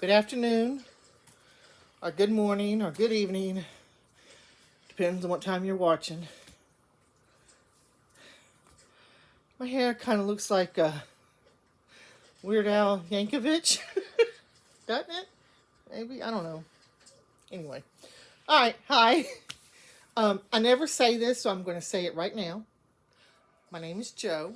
Good afternoon, or good morning, or good evening. Depends on what time you're watching. My hair kind of looks like Weird Al Yankovic. Doesn't it? Maybe? I don't know. Anyway. Alright, hi. I never say this, so I'm going to say it right now. My name is Joe.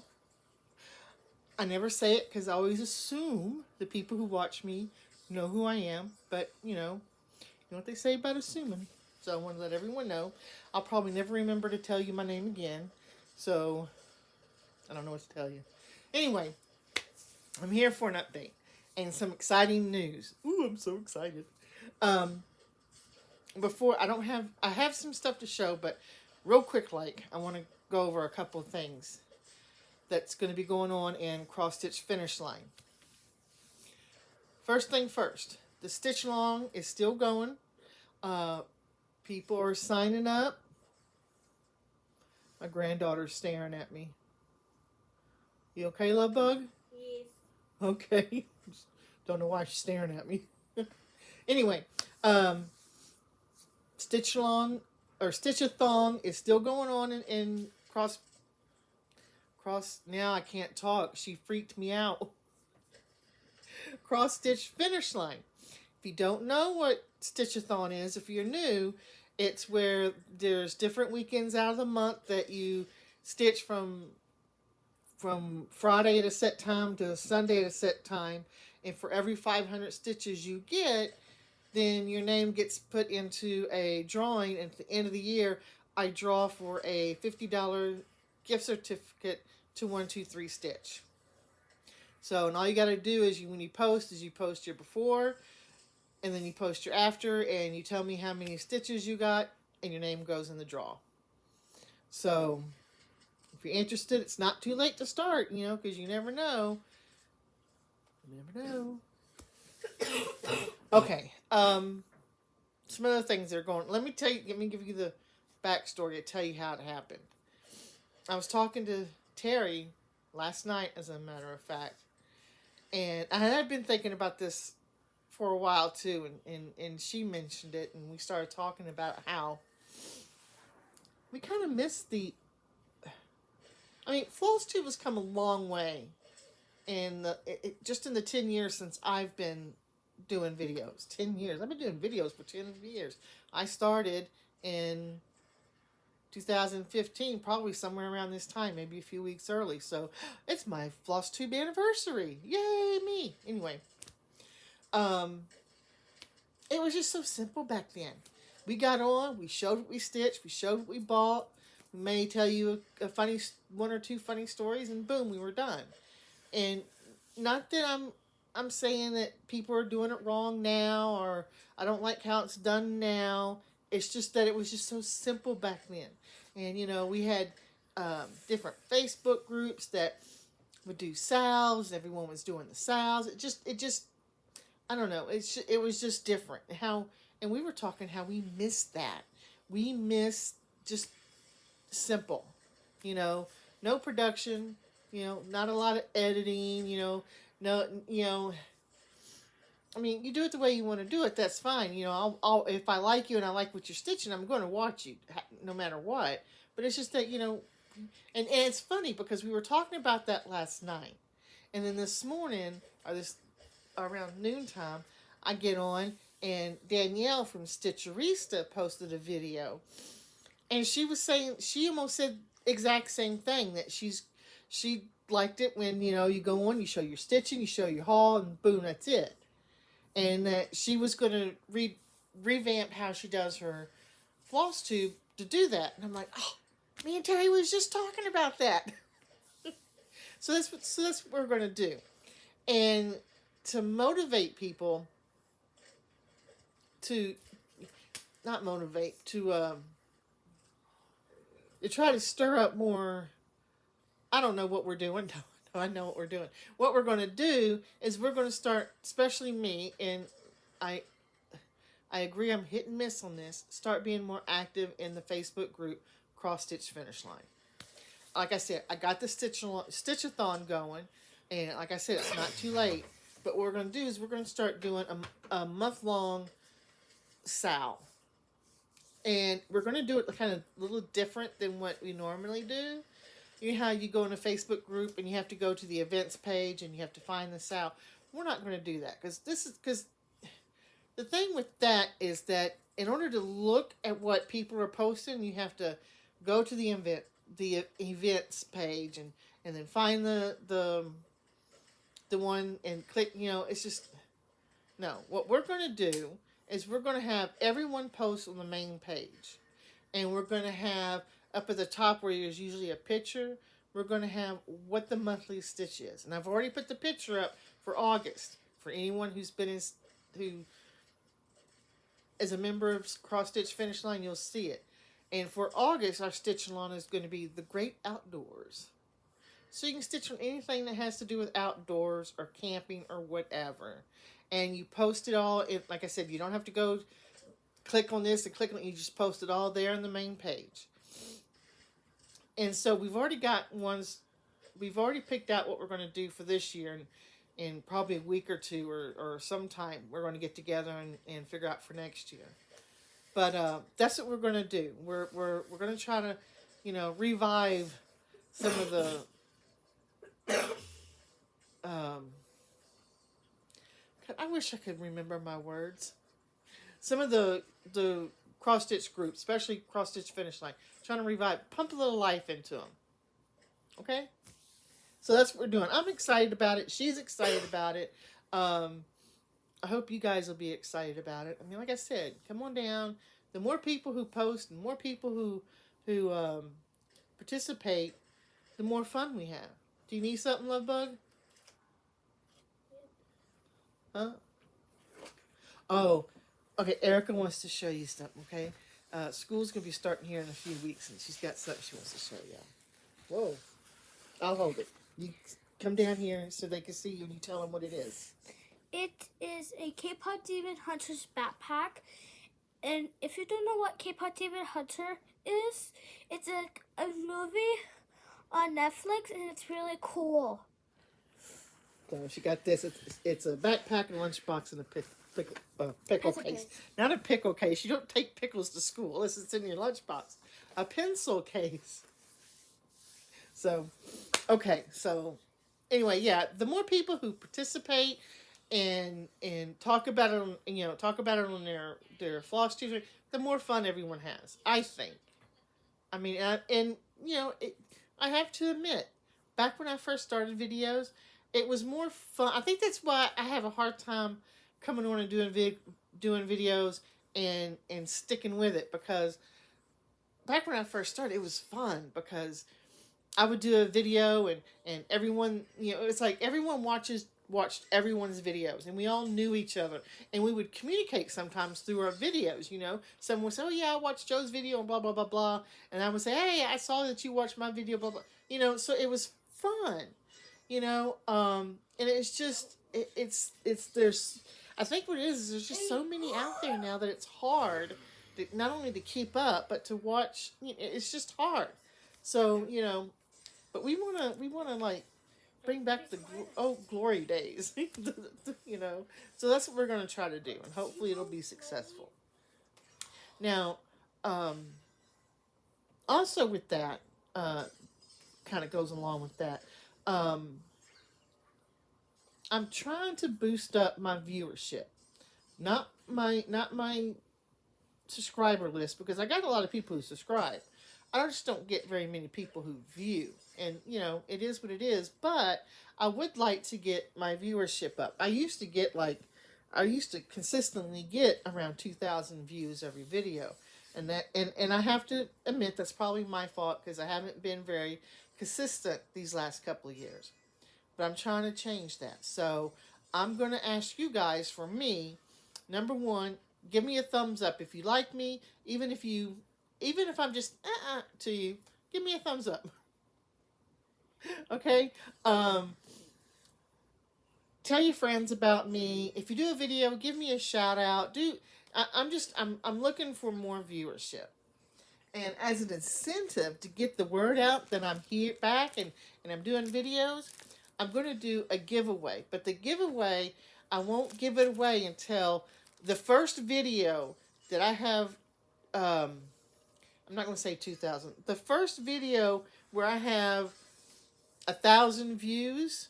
I never say it because I always assume the people who watch me know who I am. But, you know what they say about assuming. So I want to let everyone know. I'll probably never remember to tell you my name again. So, I don't know what to tell you. Anyway, I'm here for an update and some exciting news. Ooh, I'm so excited. I have some stuff to show, but real quick, I want to go over a couple of things that's going to be going on in Cross Stitch Finish Line. First thing first, the stitch along is still going. People are signing up. My granddaughter's staring at me. You okay, love bug? Yes. Okay. Don't know why she's staring at me. Anyway, stitch along or stitch-a-thon is still going on in cross. Now I can't talk. She freaked me out. Cross Stitch Finish Line. If you don't know what Stitch-a-thon is, if you're new, it's where there's different weekends out of the month that you stitch from Friday at a set time to Sunday at a set time, and for every 500 stitches you get, then your name gets put into a drawing, and at the end of the year, I draw for a $50 gift certificate to 123 Stitch. So, and all you got to do is when you post your before, and then you post your after, and you tell me how many stitches you got, and your name goes in the draw. So, if you're interested, it's not too late to start, because you never know. You never know. Okay. Some other things that are going. Let me give you the backstory to tell you how it happened. I was talking to Terry last night, as a matter of fact, and I had been thinking about this for a while too, and she mentioned it, and we started talking about how we kind of missed Flosstube has come a long way in just in the 10 years since I've been doing videos. 10 years. I've been doing videos for 10 years. I started in 2015, probably somewhere around this time, maybe a few weeks early. So it's my Flosstube anniversary. Yay, me. Anyway, it was just so simple back then. We got on, we showed what we stitched, we showed what we bought. We may tell you one or two funny stories, and boom, we were done. And not that I'm saying that people are doing it wrong now, or I don't like how it's done now. It's just that it was just so simple back then. And, we had different Facebook groups that would do salves. Everyone was doing the salves. It just, I don't know. It was just different. And we were talking how we missed that. We missed just simple, no production, not a lot of editing, no, you do it the way you want to do it. That's fine. I'll if I like you and I like what you're stitching, I'm going to watch you no matter what. But it's just that, and it's funny because we were talking about that last night. And then this morning, around noontime, I get on and Danielle from Stitcherista posted a video. And she was saying, she almost said exact same thing, that she liked it when, you go on, you show your stitching, you show your haul, and boom, that's it. And that she was going to revamp how she does her Flosstube to do that. And I'm like, oh, me and Terry was just talking about that. So that's what we're going to do. And to motivate people to try to stir up more. I don't know what we're doing. No, I know what we're doing. What we're going to do is we're going to start, especially me, and I agree I'm hit and miss on this, start being more active in the Facebook group Cross Stitch Finish Line. Like I said, I got the Stitch-a-thon going, and like I said, it's not too late. But what we're going to do is we're going to start doing a month-long SAL. And we're going to do it kind of a little different than what we normally do. You know how you go in a Facebook group and you have to go to the events page and you have to find the SAL. We're not going to do that because the thing with that is that in order to look at what people are posting, you have to go to the events page and then find the one and click. It's just no. What we're going to do is we're going to have everyone post on the main page, and we're going to have up at the top where there's usually a picture. We're going to have what the monthly stitch is, and I've already put the picture up for August for anyone who is a member of Cross Stitch Finish Line. You'll see it. And for August, our stitch along is going to be the Great Outdoors. So you can stitch on anything that has to do with outdoors or camping or whatever. And you post it all. Like I said, you don't have to go click on this and click on it. You just post it all there on the main page. And so we've already got ones. We've already picked out what we're going to do for this year. And in probably a week or two or sometime, we're going to get together and figure out for next year. But that's what we're going to do. We're going to try to, revive some of the I wish I could remember my words. Some of the cross stitch groups, especially Cross Stitch Finish Line, trying to revive, pump a little life into them. Okay, so that's what we're doing. I'm excited about it. She's excited about it. I hope you guys will be excited about it. I mean, like I said, come on down. The more people who post, and more people who participate, the more fun we have. Do you need something, Love Bug? Huh? Oh, okay. Erica wants to show you something. Okay, school's gonna be starting here in a few weeks, and she's got something she wants to show you. Whoa! I'll hold it. You come down here so they can see you, and you tell them what it is. It is a K-pop Demon Hunter's backpack. And if you don't know what K-pop Demon Hunter is, it's a movie on Netflix, and it's really cool. So she got this. It's a backpack and lunchbox and a pickle case. Not a pickle case. You don't take pickles to school. This is in your lunchbox. A pencil case. So, okay. So, anyway, yeah. The more people who participate and talk about it on their Flosstube, the more fun everyone has. I think. I mean, I have to admit, back when I first started videos, it was more fun. I think that's why I have a hard time coming on and doing videos and sticking with it, because back when I first started, it was fun because I would do a video and everyone, it's like everyone watched everyone's videos, and we all knew each other, and we would communicate sometimes through our videos. Someone would say, "Oh yeah, I watched Joe's video," and blah blah blah blah, and I would say, "Hey, I saw that you watched my video," blah blah. So it was fun, and it's just there's, I think what it is there's just so many out there now that it's hard to, not only to keep up but to watch. It's just hard. So but we wanna like bring back the glory days, So that's what we're going to try to do, and hopefully it'll be successful. Now, also with that, kind of goes along with that. I'm trying to boost up my viewership, not my subscriber list, because I got a lot of people who subscribe. I just don't get very many people who view. And, it is what it is. But I would like to get my viewership up. I used to consistently get around 2,000 views every video. And I have to admit that's probably my fault, because I haven't been very consistent these last couple of years. But I'm trying to change that. So I'm going to ask you guys, for me, number one, give me a thumbs up if you like me. Even if I'm just to you, give me a thumbs up. Okay? Tell your friends about me. If you do a video, give me a shout out. I'm looking for more viewership. And as an incentive to get the word out that I'm here back and I'm doing videos, I'm going to do a giveaway. But the giveaway, I won't give it away until the first video that I have. I'm not going to say 2,000. The first video where I have 1,000 views.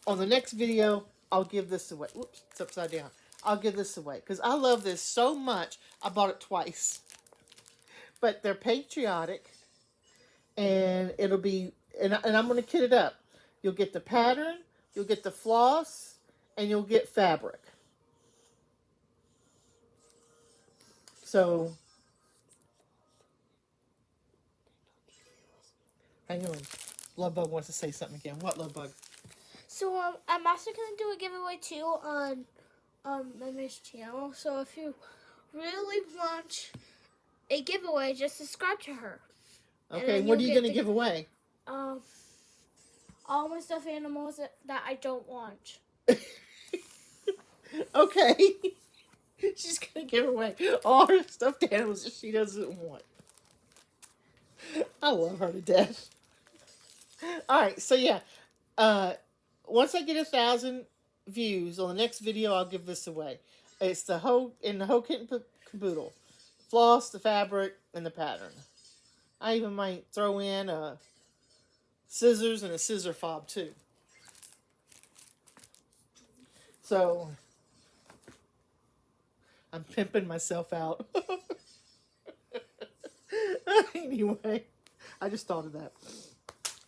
On the next video, I'll give this away. Whoops, it's upside down. I'll give this away because I love this so much. I bought it twice. But they're patriotic, and it'll be, and I'm going to kit it up. You'll get the pattern, you'll get the floss, and you'll get fabric. So, hang on. Lovebug wants to say something again. What, Lovebug? So I'm also gonna do a giveaway too on Mimi's channel. So if you really want a giveaway, just subscribe to her. Okay, what are you gonna give away? All my stuffed animals that I don't want. Okay. She's gonna give away all her stuffed animals that she doesn't want. I love her to death. Alright, so yeah. Once I get 1,000 views on the next video, I'll give this away. It's the whole kit and caboodle. Floss, the fabric, and the pattern. I even might throw in scissors and a scissor fob too. So I'm pimping myself out. Anyway, I just thought of that.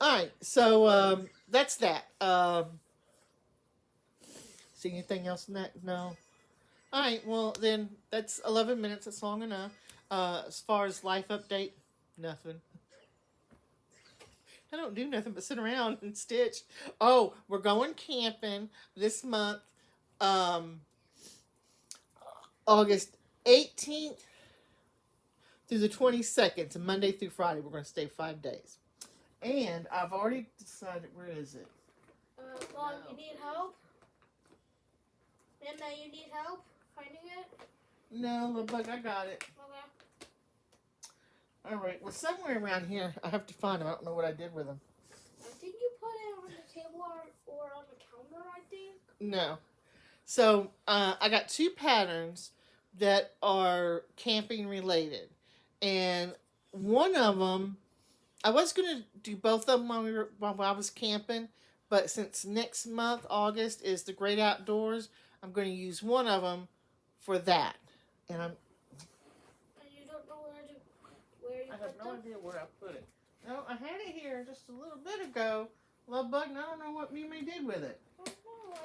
Alright, so that's that. See anything else in that? No. Alright, well then that's 11 minutes. That's long enough. As far as life update, nothing. I don't do nothing but sit around and stitch. Oh, we're going camping this month. August 18th through the 22nd. So Monday through Friday. We're going to stay 5 days. And I've already decided, where is it? Mom, you need help? Nana, you need help finding it? No, little bug, I got it. Okay. Alright, well somewhere around here, I have to find them. I don't know what I did with them. I think you put it on the table or on the counter, I think. No. So, I got 2 patterns that are camping related. And one of them, I was going to do both of them while I was camping, but since next month, August, is the Great Outdoors, I'm going to use one of them for that. And And you don't know where you I put have no them? idea where I put it. No, I had it here just a little bit ago, Love Bug, and I don't know what Mimi did with it. I don't know.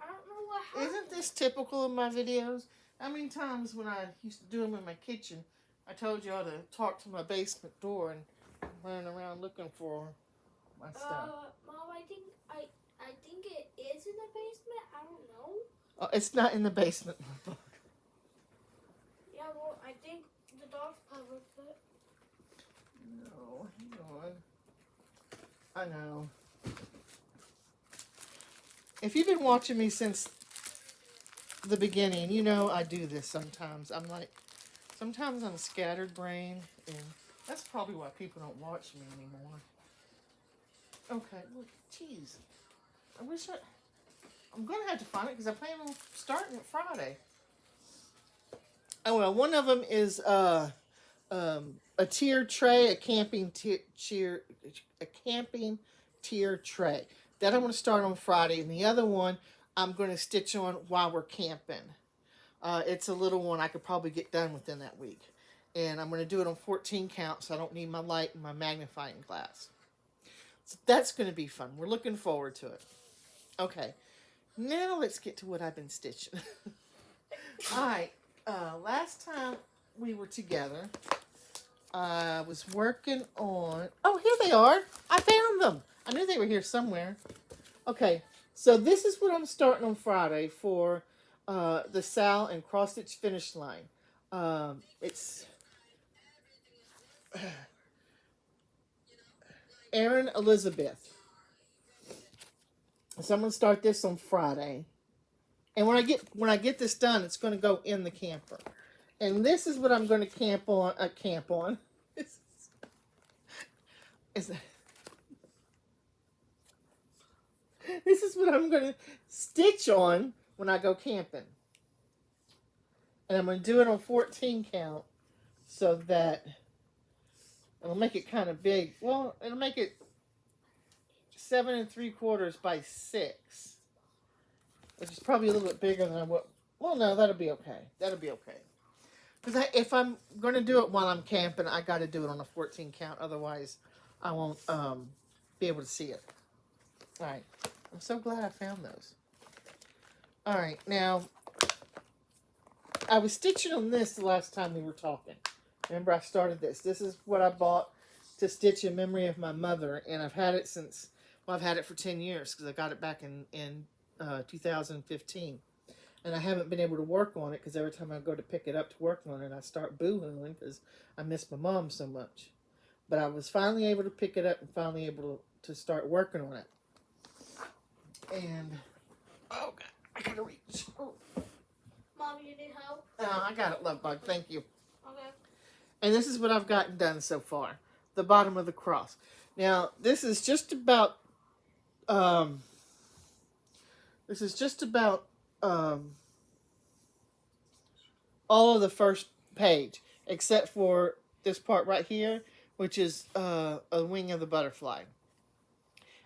I don't know what happened. Isn't this typical of my videos? How many times when I used to do them in my kitchen, I told you all to talk to my basement door and run around looking for my stuff. Mom, I think it is in the basement. I don't know. Oh, it's not in the basement. Yeah, well, I think the dog's covered it. No, hang on. I know. If you've been watching me since the beginning, you know I do this sometimes. Sometimes I'm a scattered brain, and that's probably why people don't watch me anymore. Okay, well, geez. I'm going to have to find it because I plan on starting it Friday. Oh, well, one of them is a tier tray, a camping tier tray. That I'm going to start on Friday, and the other one I'm going to stitch on while we're camping. It's a little one I could probably get done within that week. And I'm going to do it on 14 count, so I don't need my light and my magnifying glass. So that's going to be fun. We're looking forward to it. Okay, now let's get to what I've been stitching. Alright, last time we were together, I was working on... Oh, here they are. I found them. I knew they were here somewhere. Okay, so this is what I'm starting on Friday for the Sal and Cross Stitch Finish Line. It's Erin Elizabeth. So I'm going to start this on Friday. And when I get this done, it's going to go in the camper. And this is what I'm going to camp on. This is what I'm going to stitch on when I go camping. And I'm going to do it on 14 count so that it'll make it kind of big. Well, it'll make it 7 3/4 by 6, which is probably a little bit bigger than I would. Well, no, that'll be okay. That'll be okay. Because if I'm going to do it while I'm camping, I got to do it on a 14 count. Otherwise, I won't be able to see it. All right. I'm so glad I found those. All right. Now, I was stitching on this the last time we were talking. Remember, I started this. This is what I bought to stitch in memory of my mother. And I've had it since, well, I've had it for 10 years because I got it back in 2015. And I haven't been able to work on it because every time I go to pick it up to work on it, I start boo-hooing because I miss my mom so much. But I was finally able to pick it up and finally able to start working on it. And, oh, God, I gotta reach. Oh. Mom, you need help? Oh, I got it, love bug. Thank you. Okay. And this is what I've gotten done so far. The bottom of the cross. Now, this is just about, all of the first page, except for this part right here, which is a wing of the butterfly.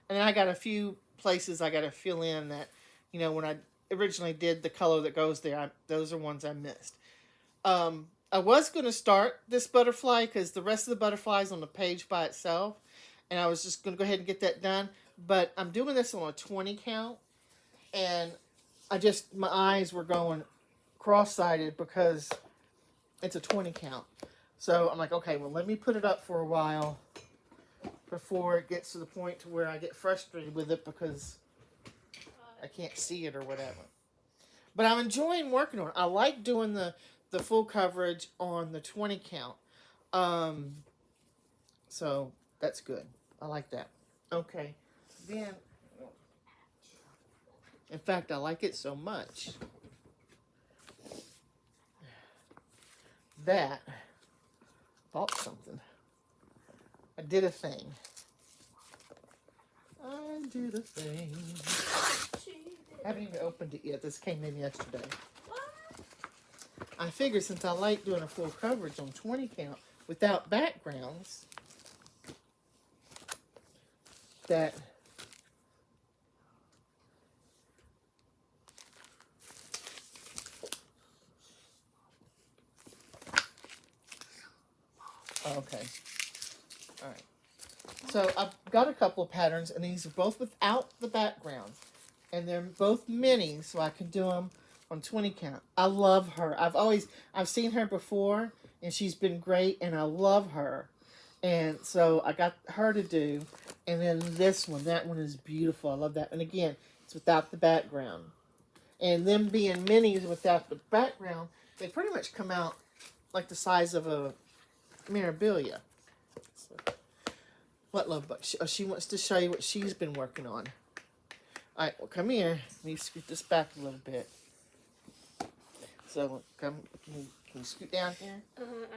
And then I got a few places I got to fill in that, you know, when I originally did the color that goes there, those are ones I missed. I was going to start this butterfly because the rest of the butterfly is on the page by itself, and I was just going to go ahead and get that done. But I'm doing this on a 20 count, and my eyes were going cross-sided because it's a 20 count. So I'm like, okay, well, let me put it up for a while before it gets to the point to where I get frustrated with it because I can't see it or whatever. But I'm enjoying working on it. I like doing the full coverage on the 20 count. So that's good. I like that. Okay. Then, in fact, I like it so much that I bought something. I did a thing. I haven't even opened it yet. This came in yesterday. I figured since I like doing a full coverage on 20 count without backgrounds, that okay. All right. So I've got a couple of patterns, and these are both without the background. And they're both minis, so I can do them on 20 count. I love her. I've seen her before, and she's been great, and I love her. And so I got her to do. And then this one, that one is beautiful. I love that. And again, it's without the background. And them being minis without the background, they pretty much come out like the size of a memorabilia. So, what, love bug? She wants to show you what she's been working on. All right, well, come here. Let me scoot this back a little bit. So, can you scoot down here? I don't know.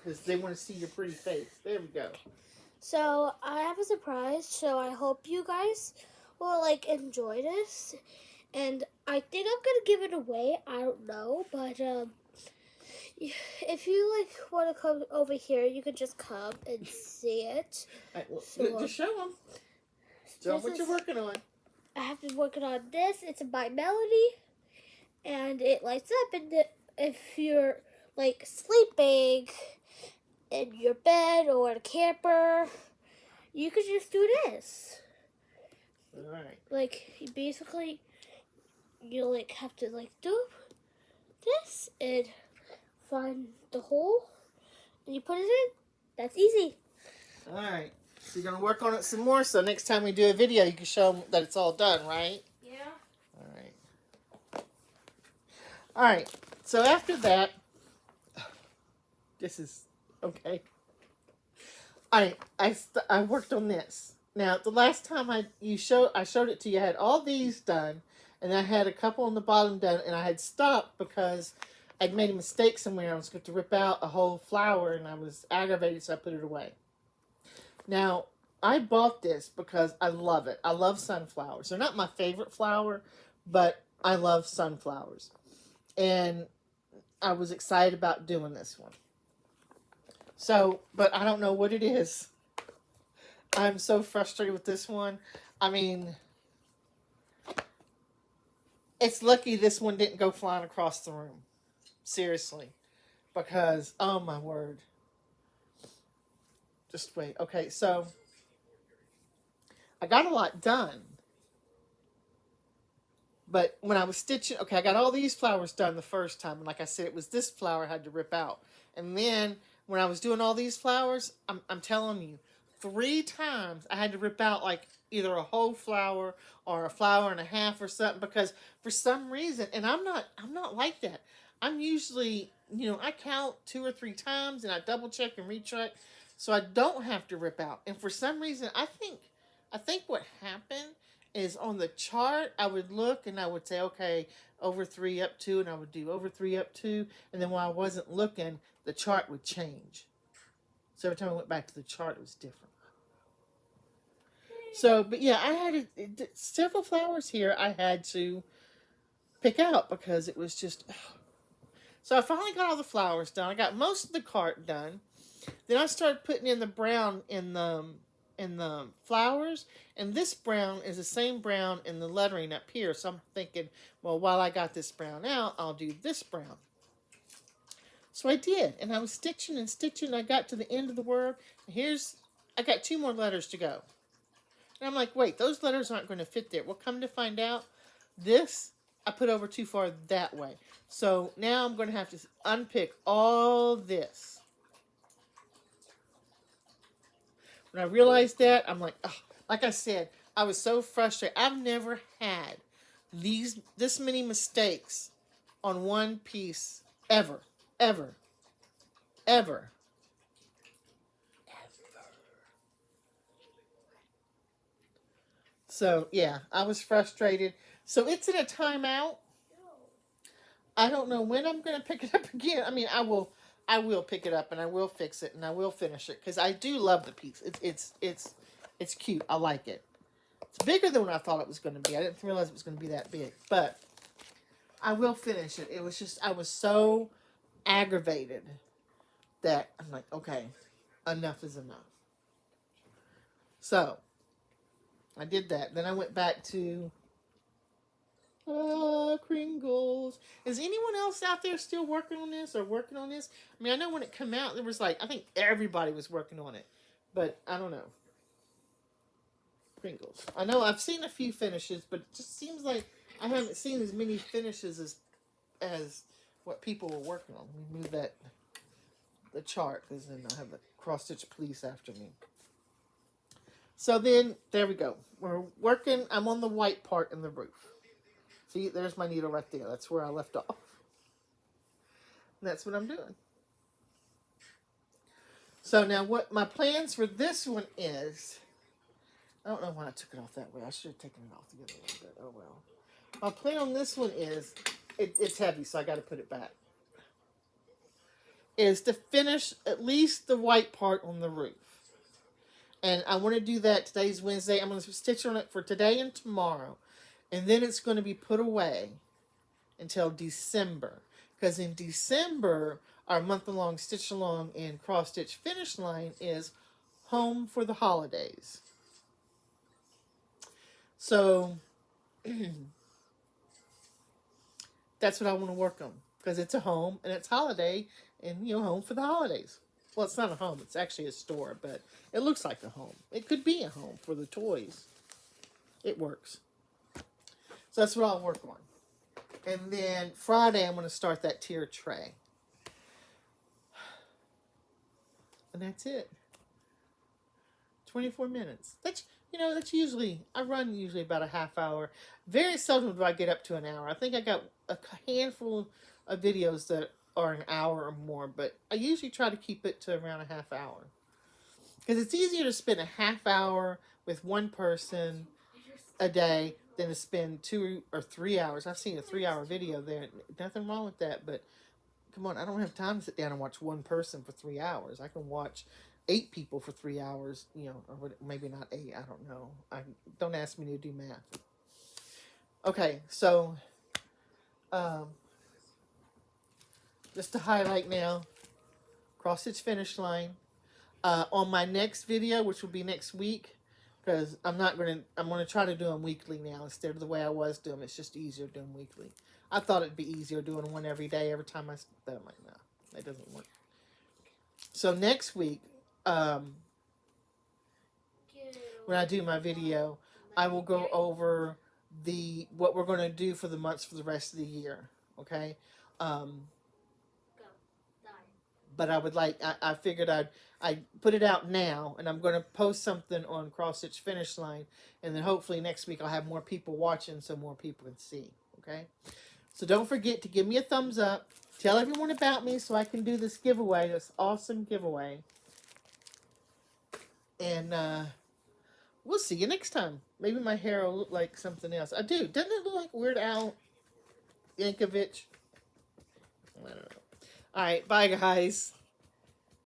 Because they want to see your pretty face. There we go. So, I have a surprise, so I hope you guys will, enjoy this. And I think I'm going to give it away. I don't know, but, if you, want to come over here, you can just come and see it. All right, well, So, just show them. Show them what you're working on. I have been working on this. It's by Melody, and it lights up. And if you're sleeping in your bed or in a camper, you could just do this. All right. Basically, you have to do this and find the hole, and you put it in. That's easy. All right. So you're going to work on it some more, so next time we do a video, you can show them that it's all done, right? Yeah. All right. All right. So after that, this is, okay. All right. I worked on this. Now, the last time I showed it to you, I had all these done, and I had a couple on the bottom done, and I had stopped because I'd made a mistake somewhere. I was going to rip out a whole flower, and I was aggravated, so I put it away. Now, I bought this because I love it. I love sunflowers. They're not my favorite flower, but I love sunflowers. And I was excited about doing this one. So, but I don't know what it is. I'm so frustrated with this one. I mean, it's lucky this one didn't go flying across the room. Seriously. Because, oh my word. Just wait. Okay, so I got a lot done. But when I was stitching, okay, I got all these flowers done the first time. And like I said, it was this flower I had to rip out. And then when I was doing all these flowers, I'm telling you, 3 times I had to rip out like either a whole flower or a flower and a half or something, because for some reason, and I'm not like that. I'm usually, I count 2 or 3 times and I double check and recheck so I don't have to rip out. And for some reason, I think what happened is on the chart, I would look and I would say, okay, over 3 up 2, and I would do over 3 up 2, and then while I wasn't looking, the chart would change. So every time I went back to the chart, it was different. So, but yeah, I had several flowers here I had to pick out because it was just. So I finally got all the flowers done. I got most of the cart done. Then I started putting in the brown in the flowers, and this brown is the same brown in the lettering up here. So I'm thinking, well, while I got this brown out, I'll do this brown. So I did, and I was stitching and stitching. I got to the end of the word. I got 2 more letters to go. And I'm like, wait, those letters aren't going to fit there. Well, come to find out, this I put over too far that way. So now I'm going to have to unpick all this. When I realized that, I'm like, oh, like I said, I was so frustrated. I've never had this many mistakes on one piece ever, ever, ever. So, yeah, I was frustrated. So, it's in a timeout. I don't know when I'm going to pick it up again. I mean, I will pick it up and I will fix it and I will finish it because I do love the piece. It's cute. I like it. It's bigger than what I thought it was going to be. I didn't realize it was going to be that big, but I will finish it. It was just, I was so aggravated that I'm like, okay, enough is enough. So, I did that. Then I went back to Kringles. Is anyone else out there still working on this or working on this? I mean, I know when it came out, there was like, I think everybody was working on it. But I don't know. Pringles. I know I've seen a few finishes, but it just seems like I haven't seen as many finishes as what people were working on. Let me move the chart, because then I have the cross-stitch police after me. So then, there we go. We're working. I'm on the white part in the roof. See, there's my needle right there. That's where I left off. And that's what I'm doing. So now what my plans for this one is, I don't know why I took it off that way. I should have taken it off the other way, but oh well. My plan on this one is, it's heavy, so I got to put it back, is to finish at least the white part on the roof. And I want to do that. Today's Wednesday. I'm going to stitch on it for today and tomorrow. And then it's going to be put away until December. Because in December, our month-long stitch-along and cross-stitch finish line is Home for the Holidays. So, that's what I want to work on. Because it's a home, and it's holiday, and, home for the holidays. Well, it's not a home. It's actually a store, but it looks like a home. It could be a home for the toys. It works. So that's what I'll work on. And then Friday, I'm going to start that tier tray. And that's it. 24 minutes. That's usually, I run usually about a half hour. Very seldom do I get up to an hour. I think I got a handful of videos that are an hour or more, but I usually try to keep it to around a half hour. Because it's easier to spend a half hour with one person a day than to spend 2 or 3 hours. I've seen a 3-hour video there. Nothing wrong with that, but come on, I don't have time to sit down and watch one person for 3 hours. I can watch 8 people for 3 hours, you know, or maybe not 8. I don't know. Don't ask me to do math. Okay, so just to highlight now, cross stitch finish line. On my next video, which will be next week, because I'm gonna try to do them weekly now instead of the way I was doing them. It's just easier doing weekly. I thought it'd be easier doing one every day, every time but I'm like, no, that doesn't work. So next week, when I do my video, I will go over what we're going to do for the months for the rest of the year. Okay. But I would I figured I'd put it out now, and I'm going to post something on Cross Stitch Finish Line, and then hopefully next week I'll have more people watching so more people can see. Okay. So don't forget to give me a thumbs up. Tell everyone about me so I can do this giveaway, this awesome giveaway. And we'll see you next time. Maybe my hair will look like something else. I do. Doesn't it look like Weird Al Yankovic? I don't know. All right. Bye, guys.